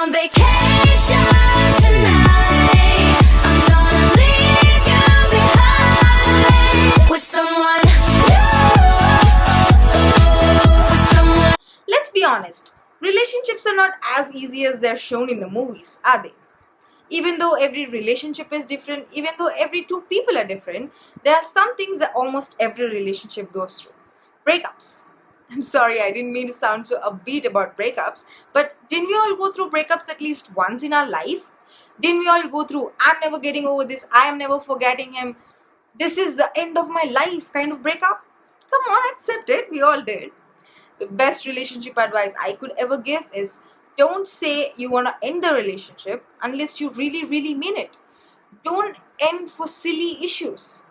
on vacation tonight. I'm gonna leave you behind with someone new. Let's be honest, relationships are not as easy as they're shown in the movies, are they? Even though every relationship is different, even though every two people are different, there are some things that almost every relationship goes through. Breakups. I'm sorry, I didn't mean to sound so upbeat about breakups, but didn't we all go through breakups at least once in our life? Didn't we all go through, I'm never getting over this, I am never forgetting him, this is the end of my life kind of breakup? Come on, accept it, we all did. The best relationship advice I could ever give is don't say you want to end the relationship unless you really, really mean it. Don't end for silly issues.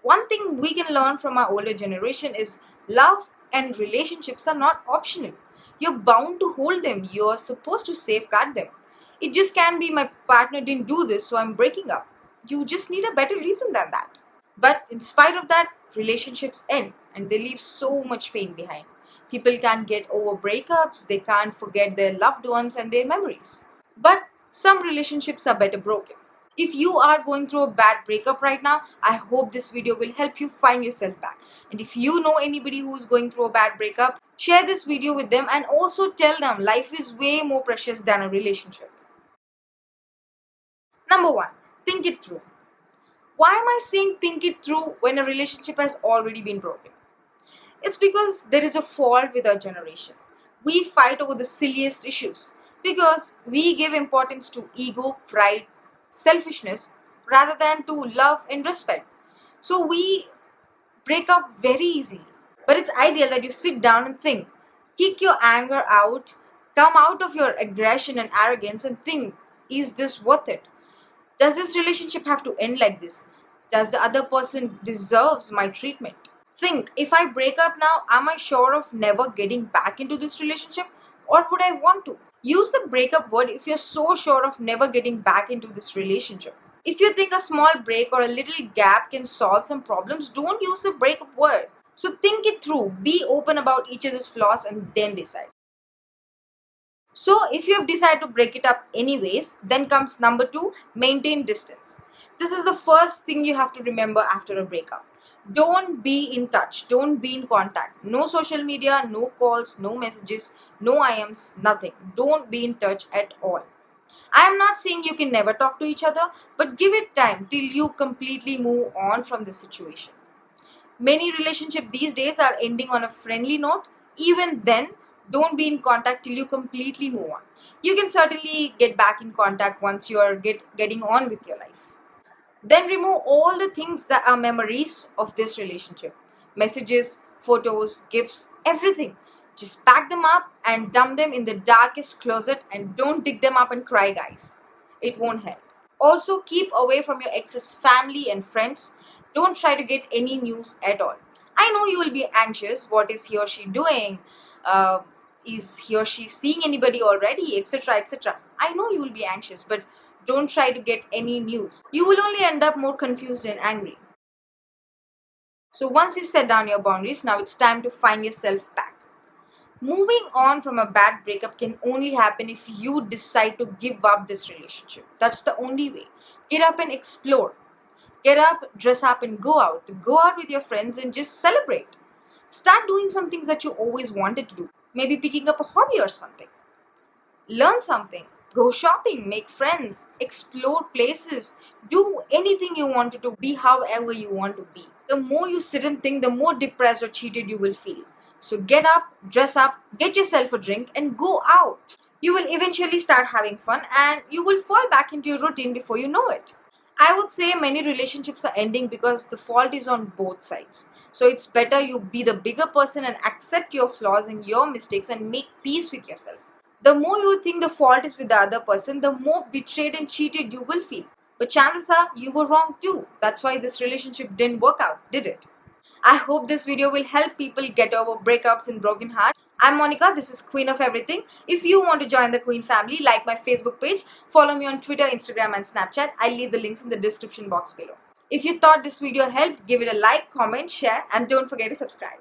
One thing we can learn from our older generation is love and relationships are not optional. You're bound to hold them, you're supposed to safeguard them. It just can't be my partner didn't do this, so I'm breaking up. You just need a better reason than that. But in spite of that, relationships end and they leave so much pain behind. People can't get over breakups, they can't forget their loved ones and their memories. But some relationships are better broken. If you are going through a bad breakup right now, I hope this video will help you find yourself back. And if you know anybody who is going through a bad breakup, share this video with them and also tell them life is way more precious than a relationship. Number 1, think it through. Why am I saying think it through when a relationship has already been broken? It's because there is a fault with our generation. We fight over the silliest issues because we give importance to ego, pride, selfishness rather than to love and respect. So we break up very easily. But it's ideal that you sit down and think. Kick your anger out, come out of your aggression and arrogance and think, is this worth it? Does this relationship have to end like this? Does the other person deserves my treatment? Think, if I break up now, am I sure of never getting back into this relationship? Or would I want to? Use the breakup word if you're so sure of never getting back into this relationship. If you think a small break or a little gap can solve some problems, don't use the breakup word. So think it through, be open about each other's flaws and then decide. So if you have decided to break it up anyways, then comes number 2, maintain distance. This is the first thing you have to remember after a breakup. Don't be in touch, don't be in contact. No social media, no calls, no messages, no IMs, nothing. Don't be in touch at all. I am not saying you can never talk to each other, but give it time till you completely move on from the situation. Many relationships these days are ending on a friendly note. Even then, don't be in contact till you completely move on. You can certainly get back in contact once you are getting on with your life. Then remove all the things that are memories of this relationship. Messages, photos, gifts, everything. Just pack them up and dump them in the darkest closet and don't dig them up and cry, guys. It won't help. Also, keep away from your ex's family and friends. Don't try to get any news at all. I know you will be anxious. What is he or she doing? Is he or she seeing anybody already? Etc. etc. I know you will be anxious, but don't try to get any news. You will only end up more confused and angry. So once you've set down your boundaries, now it's time to find yourself back. Moving on from a bad breakup can only happen if you decide to give up this relationship. That's the only way. Get up and explore. Get up, dress up and go out. Go out with your friends and just celebrate. Start doing some things that you always wanted to do. Maybe picking up a hobby or something. Learn something. Go shopping, make friends, explore places, do anything you want to do, be however you want to be. The more you sit and think, the more depressed or cheated you will feel. So get up, dress up, get yourself a drink and go out. You will eventually start having fun and you will fall back into your routine before you know it. I would say many relationships are ending because the fault is on both sides. So it's better you be the bigger person and accept your flaws and your mistakes and make peace with yourself. The more you think the fault is with the other person, the more betrayed and cheated you will feel. But chances are you were wrong too. That's why this relationship didn't work out, did it? I hope this video will help people get over breakups and broken hearts. I'm Monica, this is Queen of Everything. If you want to join the Queen family, like my Facebook page, follow me on Twitter, Instagram and Snapchat. I'll leave the links in the description box below. If you thought this video helped, give it a like, comment, share and don't forget to subscribe.